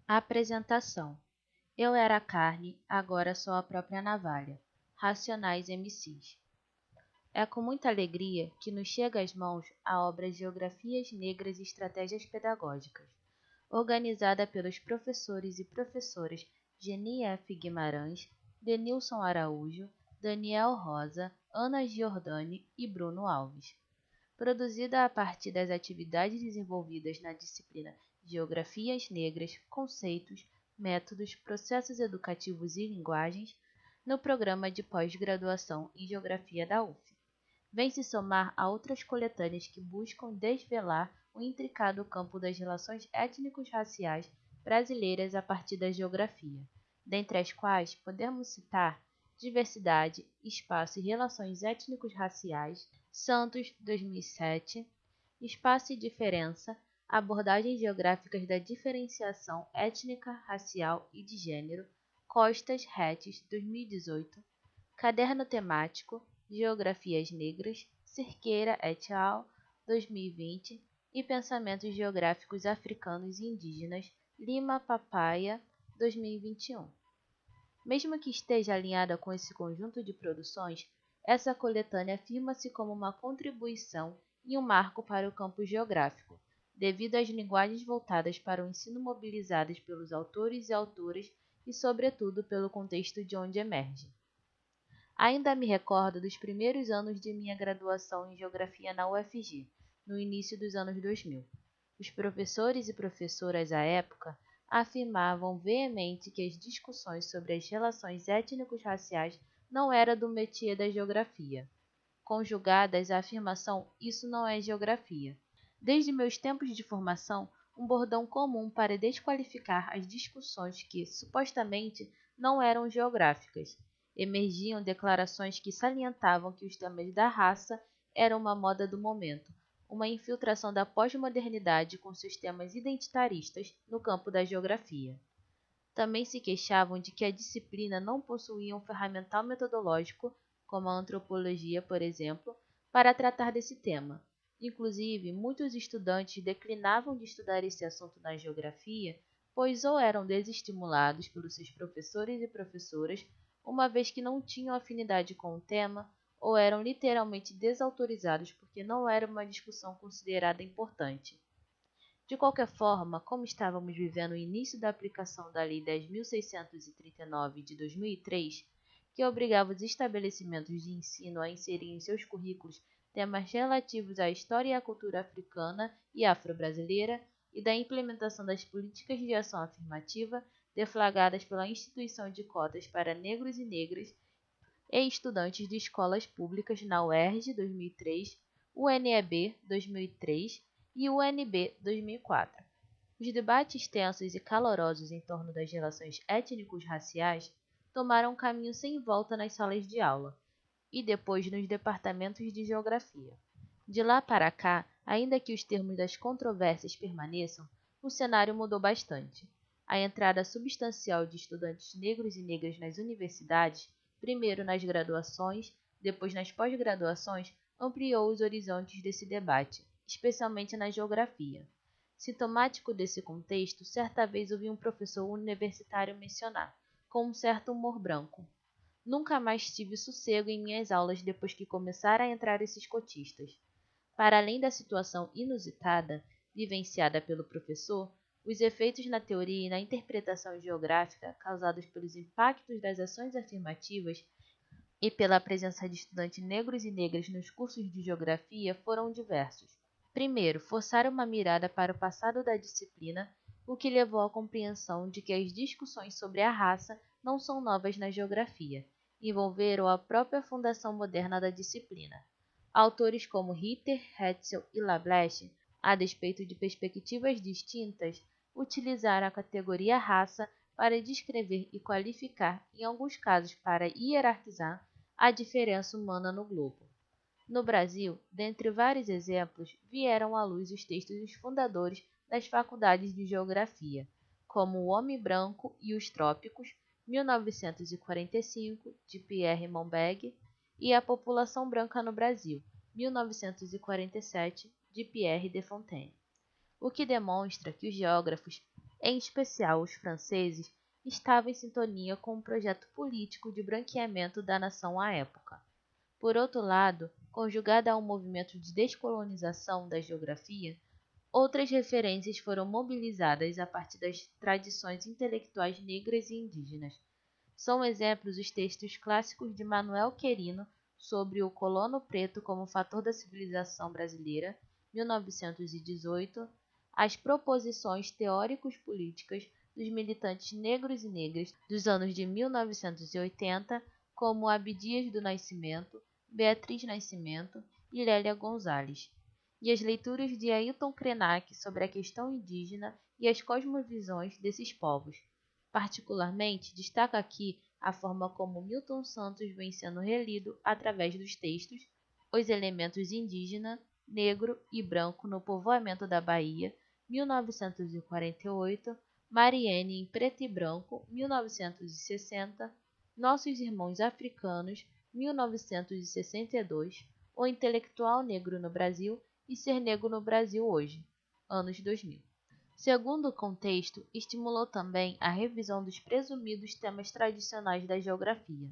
Apresentação. Eu era a carne, agora sou a própria navalha. Racionais MCs. É com muita alegria que nos chega às mãos a obra Geografias Negras e Estratégias Pedagógicas, organizada pelos professores e professoras Geni F. Guimarães, Denilson Araújo, Daniel Rosa, Ana Giordani e Bruno Alves. Produzida a partir das atividades desenvolvidas na disciplina Geografias Negras, Conceitos, Métodos, Processos Educativos e Linguagens, no programa de pós-graduação em Geografia da UF. Vem se somar a outras coletâneas que buscam desvelar o intricado campo das relações étnico-raciais brasileiras a partir da geografia, dentre as quais podemos citar Diversidade, Espaço e Relações Étnicos-Raciais, Santos, 2007, Espaço e Diferença, Abordagens Geográficas da Diferenciação Étnica, Racial e de Gênero, Costas, Retes, 2018, Caderno Temático, Geografias Negras, Cerqueira et al., 2020, e Pensamentos Geográficos Africanos e Indígenas, Lima Papaya, 2021. Mesmo que esteja alinhada com esse conjunto de produções, essa coletânea afirma-se como uma contribuição e um marco para o campo geográfico, devido às linguagens voltadas para o ensino mobilizadas pelos autores e autoras e, sobretudo, pelo contexto de onde emerge. Ainda me recordo dos primeiros anos de minha graduação em Geografia na UFG, no início dos anos 2000. Os professores e professoras à época afirmavam veemente que as discussões sobre as relações étnicos-raciais não era do métier da geografia. Conjugadas à afirmação "isso não é geografia". Desde meus tempos de formação, um bordão comum para desqualificar as discussões que, supostamente, não eram geográficas. Emergiam declarações que salientavam que os temas da raça eram uma moda do momento, uma infiltração da pós-modernidade com seus temas identitaristas no campo da geografia. Também se queixavam de que a disciplina não possuía um ferramental metodológico, como a antropologia, por exemplo, para tratar desse tema. Inclusive, muitos estudantes declinavam de estudar esse assunto na geografia, pois ou eram desestimulados pelos seus professores e professoras, uma vez que não tinham afinidade com o tema, ou eram literalmente desautorizados porque não era uma discussão considerada importante. De qualquer forma, como estávamos vivendo o início da aplicação da Lei 10.639 de 2003, que obrigava os estabelecimentos de ensino a inserir em seus currículos temas relativos à história e à cultura africana e afro-brasileira e da implementação das políticas de ação afirmativa deflagradas pela instituição de cotas para negros e negras e estudantes de escolas públicas na UERJ 2003, UNEB 2003 e UNB 2004. Os debates tensos e calorosos em torno das relações étnicos-raciais tomaram um caminho sem volta nas salas de aula e depois nos departamentos de geografia. De lá para cá, ainda que os termos das controvérsias permaneçam, o cenário mudou bastante. A entrada substancial de estudantes negros e negras nas universidades, primeiro nas graduações, depois nas pós-graduações, ampliou os horizontes desse debate, especialmente na geografia. Sintomático desse contexto, certa vez ouvi um professor universitário mencionar, com um certo humor branco: "Nunca mais tive sossego em minhas aulas depois que começaram a entrar esses cotistas". Para além da situação inusitada, vivenciada pelo professor, os efeitos na teoria e na interpretação geográfica causados pelos impactos das ações afirmativas e pela presença de estudantes negros e negras nos cursos de geografia foram diversos. Primeiro, forçaram uma mirada para o passado da disciplina, o que levou à compreensão de que as discussões sobre a raça não são novas na geografia, envolveram a própria fundação moderna da disciplina. Autores como Ritter, Hetzel e Lablache, a despeito de perspectivas distintas, utilizaram a categoria raça para descrever e qualificar, em alguns casos para hierarquizar, a diferença humana no globo. No Brasil, dentre vários exemplos, vieram à luz os textos dos fundadores das faculdades de geografia, como O Homem Branco e os Trópicos, 1945, de Pierre Monbeg, e A População Branca no Brasil, 1947, de Pierre de Fontaine. O que demonstra que os geógrafos em especial os franceses, estavam em sintonia com o projeto político de branqueamento da nação à época. Por outro lado, conjugada a um movimento de descolonização da geografia, outras referências foram mobilizadas a partir das tradições intelectuais negras e indígenas. São exemplos os textos clássicos de Manuel Querino sobre o colono preto como fator da civilização brasileira, 1918, as proposições teóricos-políticas dos militantes negros e negras dos anos de 1980, como Abdias do Nascimento, Beatriz Nascimento e Lélia Gonzalez, e as leituras de Ailton Krenak sobre a questão indígena e as cosmovisões desses povos. Particularmente, destaca aqui a forma como Milton Santos vem sendo relido através dos textos, os elementos indígena, negro e branco no povoamento da Bahia, 1948, Mariene em preto e branco, 1960, Nossos Irmãos Africanos, 1962, O Intelectual Negro no Brasil e Ser Negro no Brasil Hoje, anos 2000. Segundo o contexto, estimulou também a revisão dos presumidos temas tradicionais da geografia.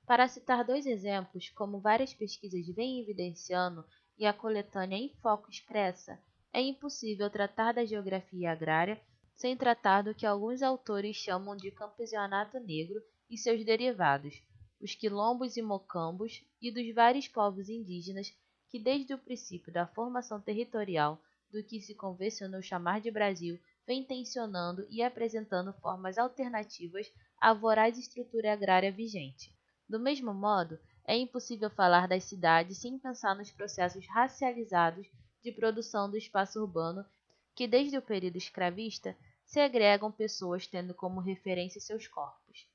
Para citar dois exemplos, como várias pesquisas vêm evidenciando e a coletânea Em Foco expressa, é impossível tratar da geografia agrária sem tratar do que alguns autores chamam de campesinato negro e seus derivados, os quilombos e mocambos, e dos vários povos indígenas que desde o princípio da formação territorial do que se convencionou chamar de Brasil, vem tensionando e apresentando formas alternativas à voraz estrutura agrária vigente. Do mesmo modo, é impossível falar das cidades sem pensar nos processos racializados de produção do espaço urbano que, desde o período escravista, segregam pessoas tendo como referência seus corpos.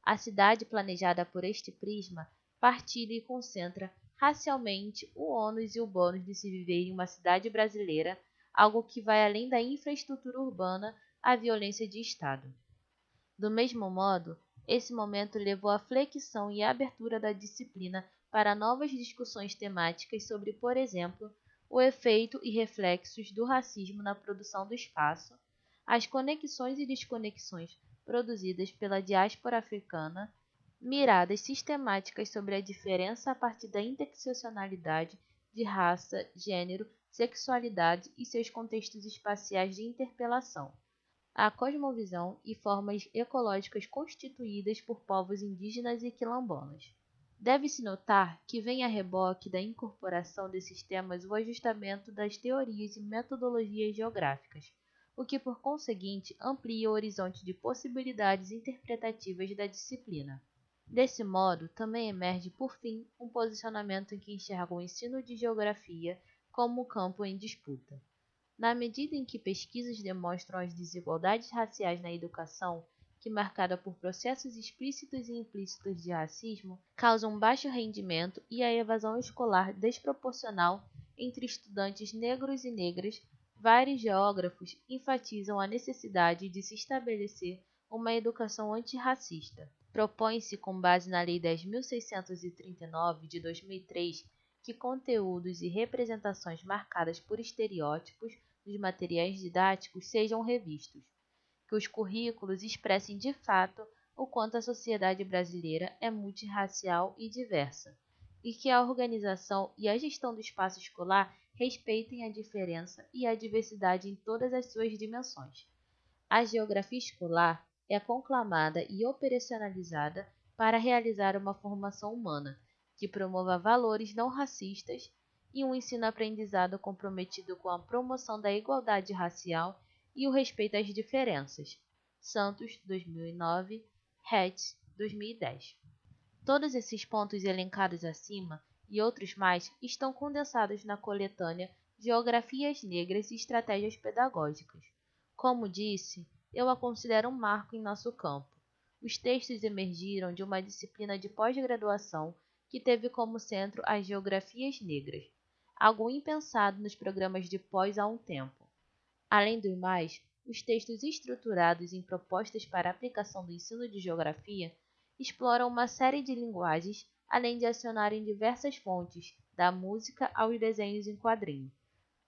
A cidade planejada por este prisma partilha e concentra racialmente o ônus e o bônus de se viver em uma cidade brasileira, algo que vai além da infraestrutura urbana à violência de Estado. Do mesmo modo, esse momento levou à flexão e à abertura da disciplina para novas discussões temáticas sobre, por exemplo, o efeito e reflexos do racismo na produção do espaço, as conexões e desconexões produzidas pela diáspora africana, miradas sistemáticas sobre a diferença a partir da interseccionalidade de raça, gênero, sexualidade e seus contextos espaciais de interpelação, a cosmovisão e formas ecológicas constituídas por povos indígenas e quilombolas. Deve-se notar que vem a reboque da incorporação desses temas o ajustamento das teorias e metodologias geográficas, o que por conseguinte amplia o horizonte de possibilidades interpretativas da disciplina. Desse modo, também emerge, por fim, um posicionamento em que enxerga o ensino de geografia como um campo em disputa. Na medida em que pesquisas demonstram as desigualdades raciais na educação, que, marcada por processos explícitos e implícitos de racismo, causam baixo rendimento e a evasão escolar desproporcional entre estudantes negros e negras, vários geógrafos enfatizam a necessidade de se estabelecer uma educação antirracista. Propõe-se, com base na Lei 10.639 de 2003, que conteúdos e representações marcadas por estereótipos dos materiais didáticos sejam revistos, que os currículos expressem de fato o quanto a sociedade brasileira é multirracial e diversa, e que a organização e a gestão do espaço escolar respeitem a diferença e a diversidade em todas as suas dimensões. A geografia escolar é conclamada e operacionalizada para realizar uma formação humana que promova valores não racistas e um ensino-aprendizado comprometido com a promoção da igualdade racial e o respeito às diferenças. Santos, 2009, Hetz, 2010. Todos esses pontos elencados acima e outros mais estão condensados na coletânea Geografias Negras e Estratégias Pedagógicas. Como disse, eu a considero um marco em nosso campo. Os textos emergiram de uma disciplina de pós-graduação que teve como centro as geografias negras, algo impensado nos programas de pós há um tempo. Além do mais, os textos estruturados em propostas para aplicação do ensino de geografia exploram uma série de linguagens, além de acionarem diversas fontes, da música aos desenhos em quadrinho.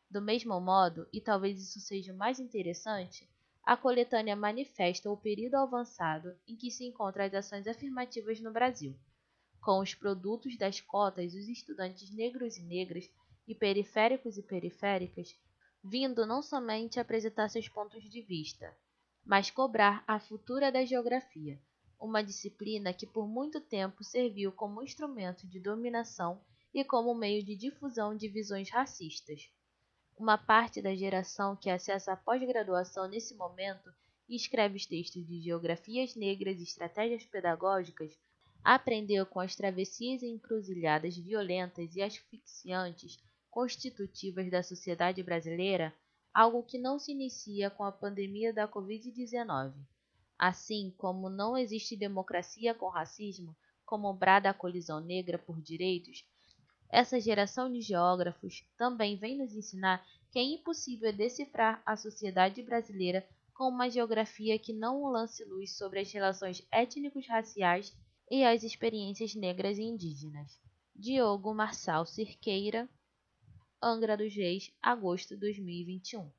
Do mesmo modo, e talvez isso seja o mais interessante, A coletânea manifesta o período avançado em que se encontram as ações afirmativas no Brasil. Com os produtos das cotas, os estudantes negros e negras e periféricas vindo não somente apresentar seus pontos de vista, mas cobrar a futura da geografia, uma disciplina que por muito tempo serviu como instrumento de dominação e como meio de difusão de visões racistas. Uma parte da geração que acessa a pós-graduação nesse momento e escreve os textos de geografias negras e estratégias pedagógicas aprendeu com as travessias e encruzilhadas violentas e asfixiantes constitutivas da sociedade brasileira, algo que não se inicia com a pandemia da Covid-19. Assim como não existe democracia com racismo, como brada a colisão negra por direitos, essa geração de geógrafos também vem nos ensinar que é impossível decifrar a sociedade brasileira com uma geografia que não lance luz sobre as relações étnicos-raciais e as experiências negras e indígenas. Diogo Marçal Cerqueira, Angra dos Reis, agosto de 2021.